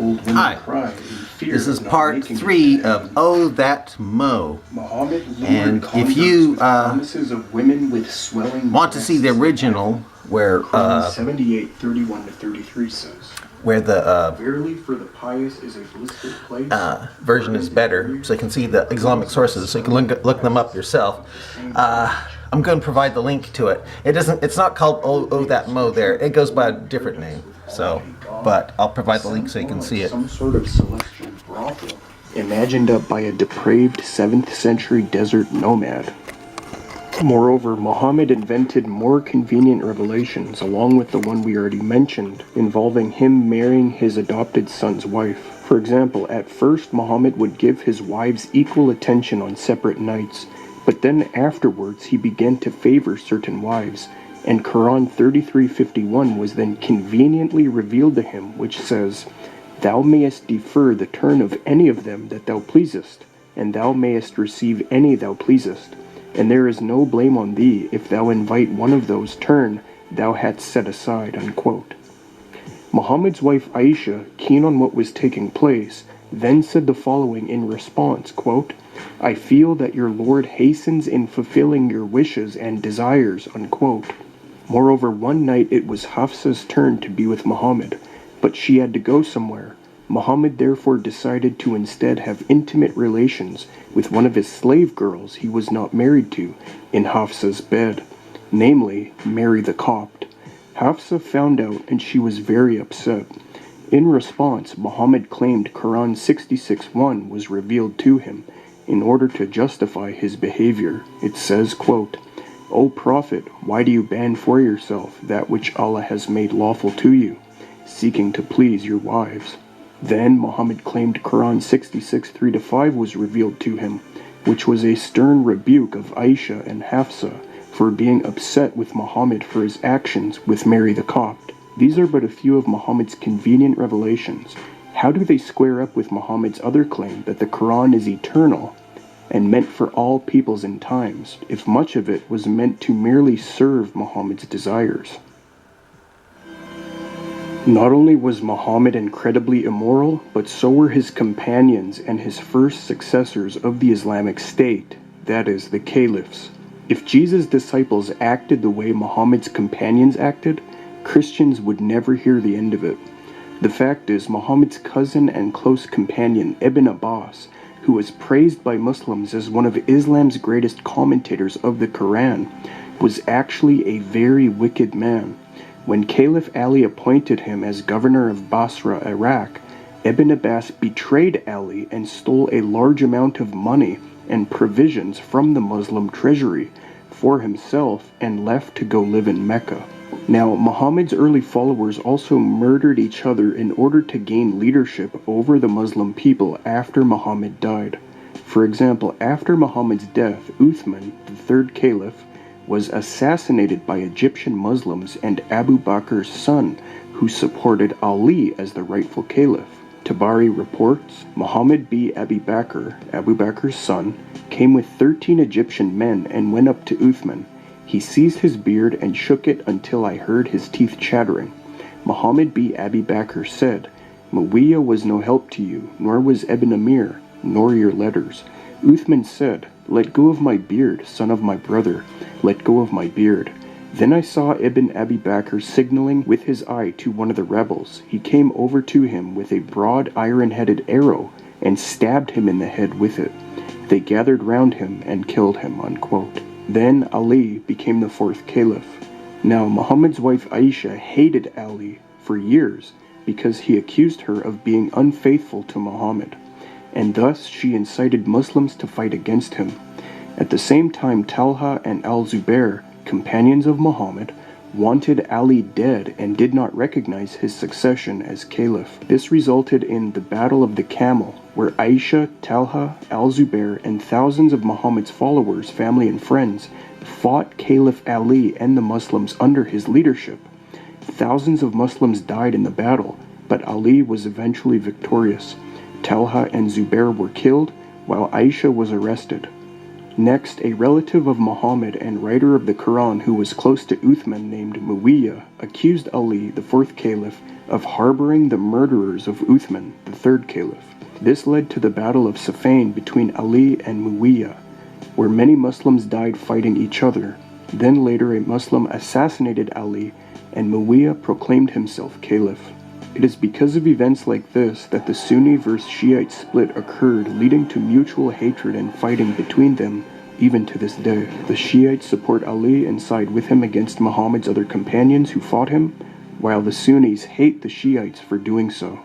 old women Hi, cried in fear this is of not part making it 3 to of heaven. Oh That Mo. Muhammad And lured if converts you with promises of women with swelling want to see the breasts. original, where Quran 78:31-33 says, the "Verily, for the pious is a blissful place." version is better, so you can see the Islamic sources, so you can look them up yourself. I'm going to provide the link to it. It's not called Oh That Mo there. It goes by a different name. So, but I'll provide the link so you can see it. Some sort of celestial brothel, imagined up by a depraved 7th century desert nomad. Moreover, Muhammad invented more convenient revelations, along with the one we already mentioned, involving him marrying his adopted son's wife. For example, at first Muhammad would give his wives equal attention on separate nights, but then afterwards he began to favor certain wives, and Quran 33:51 was then conveniently revealed to him, which says, "Thou mayest defer the turn of any of them that thou pleasest, and thou mayest receive any thou pleasest. And there is no blame on thee if thou invite one of those turn thou hadst set aside." Unquote. Muhammad's wife Aisha, keen on what was taking place, then said the following in response, quote, "I feel that your Lord hastens in fulfilling your wishes and desires." Unquote. Moreover, one night it was Hafsa's turn to be with Muhammad, but she had to go somewhere. Muhammad therefore decided to instead have intimate relations with one of his slave girls he was not married to in Hafsa's bed, namely Mary the Copt. Hafsa found out and she was very upset. In response, Muhammad claimed Quran 66:1 was revealed to him in order to justify his behavior. It says, quote, "O Prophet, why do you ban for yourself that which Allah has made lawful to you, seeking to please your wives?" Then Muhammad claimed Quran 66:3-5 was revealed to him, which was a stern rebuke of Aisha and Hafsa for being upset with Muhammad for his actions with Mary the Copt. These are but a few of Muhammad's convenient revelations. How do they square up with Muhammad's other claim that the Quran is eternal and meant for all peoples and times, if much of it was meant to merely serve Muhammad's desires? Not only was Muhammad incredibly immoral, but so were his companions and his first successors of the Islamic State, that is, the caliphs. If Jesus' disciples acted the way Muhammad's companions acted, Christians would never hear the end of it. The fact is, Muhammad's cousin and close companion, Ibn Abbas, who was praised by Muslims as one of Islam's greatest commentators of the Quran, was actually a very wicked man. When Caliph Ali appointed him as governor of Basra, Iraq, Ibn Abbas betrayed Ali and stole a large amount of money and provisions from the Muslim treasury for himself and left to go live in Mecca. Now, Muhammad's early followers also murdered each other in order to gain leadership over the Muslim people after Muhammad died. For example, after Muhammad's death, Uthman, the third caliph, was assassinated by Egyptian Muslims and Abu Bakr's son, who supported Ali as the rightful caliph. Tabari reports, Muhammad b Abi Bakr, Abu Bakr's son, came with 13 Egyptian men and went up to Uthman. He seized his beard and shook it until I heard his teeth chattering. Muhammad b Abi Bakr said, "Muawiyah was no help to you, nor was Ibn Amir, nor your letters." Uthman said, "Let go of my beard, son of my brother, let go of my beard." Then I saw Ibn Abi Bakr signaling with his eye to one of the rebels. He came over to him with a broad iron-headed arrow and stabbed him in the head with it. They gathered round him and killed him. Unquote. Then Ali became the fourth caliph. Now Muhammad's wife Aisha hated Ali for years because he accused her of being unfaithful to Muhammad, and thus she incited Muslims to fight against him. At the same time, Talha and Al-Zubair, companions of Muhammad, wanted Ali dead and did not recognize his succession as caliph. This resulted in the Battle of the Camel, where Aisha, Talha, Al-Zubair, and thousands of Muhammad's followers, family and friends fought Caliph Ali and the Muslims under his leadership. Thousands of Muslims died in the battle, but Ali was eventually victorious. Talha and Zubair were killed, while Aisha was arrested. Next, a relative of Muhammad and writer of the Quran who was close to Uthman named Muawiyah accused Ali, the fourth caliph, of harboring the murderers of Uthman, the third caliph. This led to the Battle of Siffin between Ali and Muawiyah, where many Muslims died fighting each other. Then later a Muslim assassinated Ali and Muawiyah proclaimed himself caliph. It is because of events like this that the Sunni versus Shiite split occurred, leading to mutual hatred and fighting between them even to this day. The Shiites support Ali and side with him against Muhammad's other companions who fought him, while the Sunnis hate the Shiites for doing so.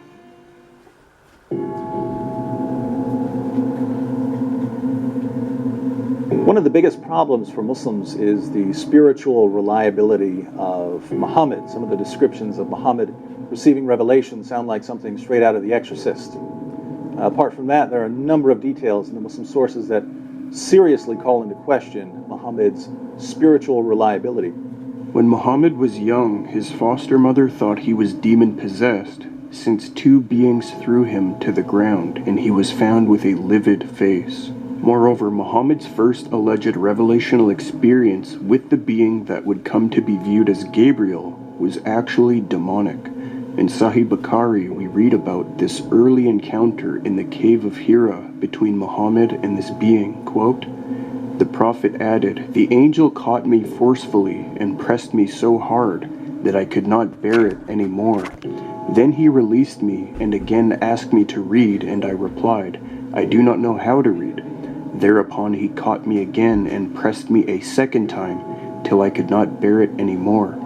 One of the biggest problems for Muslims is the spiritual reliability of Muhammad. Some of the descriptions of Muhammad receiving revelation sound like something straight out of The Exorcist. Apart from that, there are a number of details in the Muslim sources that seriously call into question Muhammad's spiritual reliability. When Muhammad was young, his foster mother thought he was demon-possessed, since two beings threw him to the ground, and he was found with a livid face. Moreover, Muhammad's first alleged revelational experience with the being that would come to be viewed as Gabriel was actually demonic. In Sahih Bukhari, we read about this early encounter in the cave of Hira between Muhammad and this being. Quote, "The Prophet added, 'The angel caught me forcefully and pressed me so hard that I could not bear it any more. Then he released me and again asked me to read, and I replied, I do not know how to read. Thereupon he caught me again and pressed me a second time till I could not bear it any more.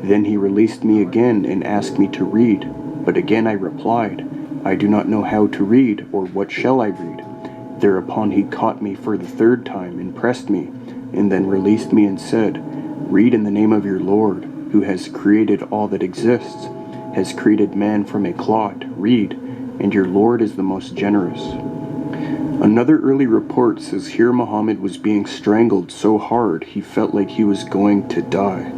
Then he released me again and asked me to read, but again I replied, I do not know how to read, or what shall I read? Thereupon he caught me for the third time and pressed me, and then released me and said, Read in the name of your Lord, who has created all that exists, has created man from a clot. Read, and your Lord is the most generous." Another early report says here Muhammad was being strangled so hard he felt like he was going to die.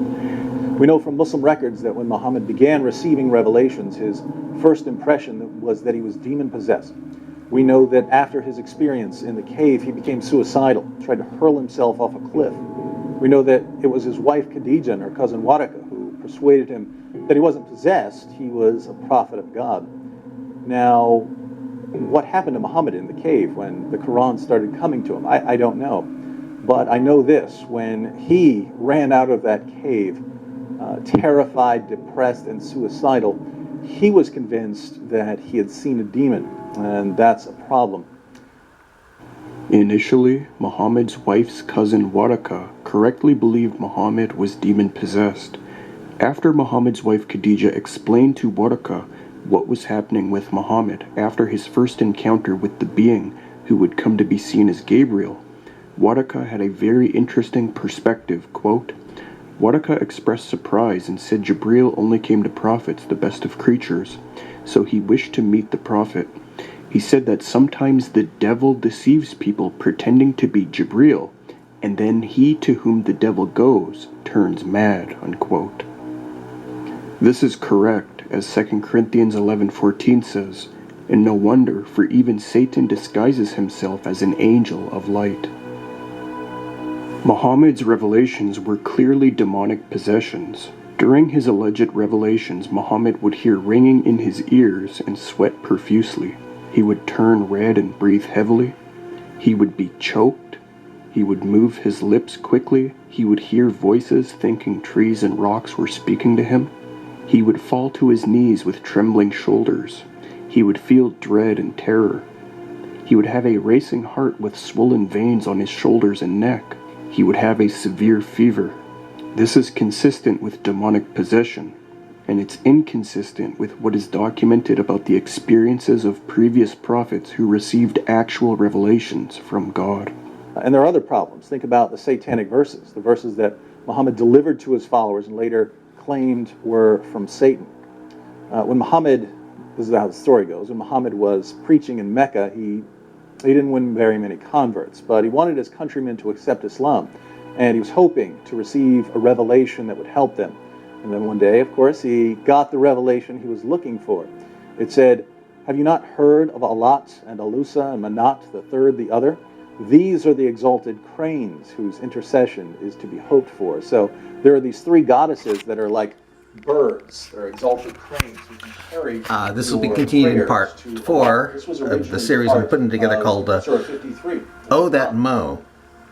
We know from Muslim records that when Muhammad began receiving revelations, his first impression was that he was demon-possessed. We know that after his experience in the cave, he became suicidal, tried to hurl himself off a cliff. We know that it was his wife Khadijah and her cousin Waraka who persuaded him that he wasn't possessed, he was a prophet of God. Now, what happened to Muhammad in the cave when the Quran started coming to him? I don't know. But I know this, when he ran out of that cave, terrified, depressed, and suicidal, he was convinced that he had seen a demon, and that's a problem. Initially, Muhammad's wife's cousin Waraka correctly believed Muhammad was demon-possessed. After Muhammad's wife Khadijah explained to Waraka what was happening with Muhammad after his first encounter with the being who would come to be seen as Gabriel, Waraka had a very interesting perspective. Quote, Waraka expressed surprise and said Jibreel only came to prophets, the best of creatures, so he wished to meet the prophet. He said that sometimes the devil deceives people pretending to be Jibreel, and then he to whom the devil goes turns mad. Unquote. This is correct, as 2 Corinthians 11:14 says, and no wonder, for even Satan disguises himself as an angel of light. Muhammad's revelations were clearly demonic possessions. During his alleged revelations, Muhammad would hear ringing in his ears and sweat profusely. He would turn red and breathe heavily. He would be choked. He would move his lips quickly. He would hear voices thinking trees and rocks were speaking to him. He would fall to his knees with trembling shoulders. He would feel dread and terror. He would have a racing heart with swollen veins on his shoulders and neck. He would have a severe fever. This is consistent with demonic possession, and it's inconsistent with what is documented about the experiences of previous prophets who received actual revelations from God. And there are other problems. Think about the satanic verses, the verses that Muhammad delivered to his followers and later claimed were from Satan. When Muhammad, this is how the story goes, when Muhammad was preaching in Mecca, he didn't win very many converts, but he wanted his countrymen to accept Islam, and he was hoping to receive a revelation that would help them. And then one day, of course, he got the revelation he was looking for. It said, "Have you not heard of Alat and Alusa and Manat, the third, the other? These are the exalted cranes whose intercession is to be hoped for. So there are these three goddesses that are like birds. They're exalted cranes who can carry. This will be your continued in prayers part to 4 This was of the originally series I'm part putting together of called Surah 53. Oh That Mo.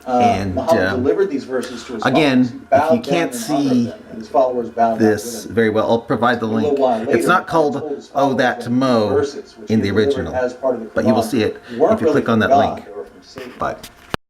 And Muhammad delivered these verses to his again, followers. He bowed if you down can't in honor of see them, and his followers bowed this down with him. very well, I'll provide the A little link. while later, It's not Muhammad called told his Oh followers That that Mo verses, which in he the delivered original, as part of the but you will Quran, see it weren't if you really click on from that God, link. they were from Satan. But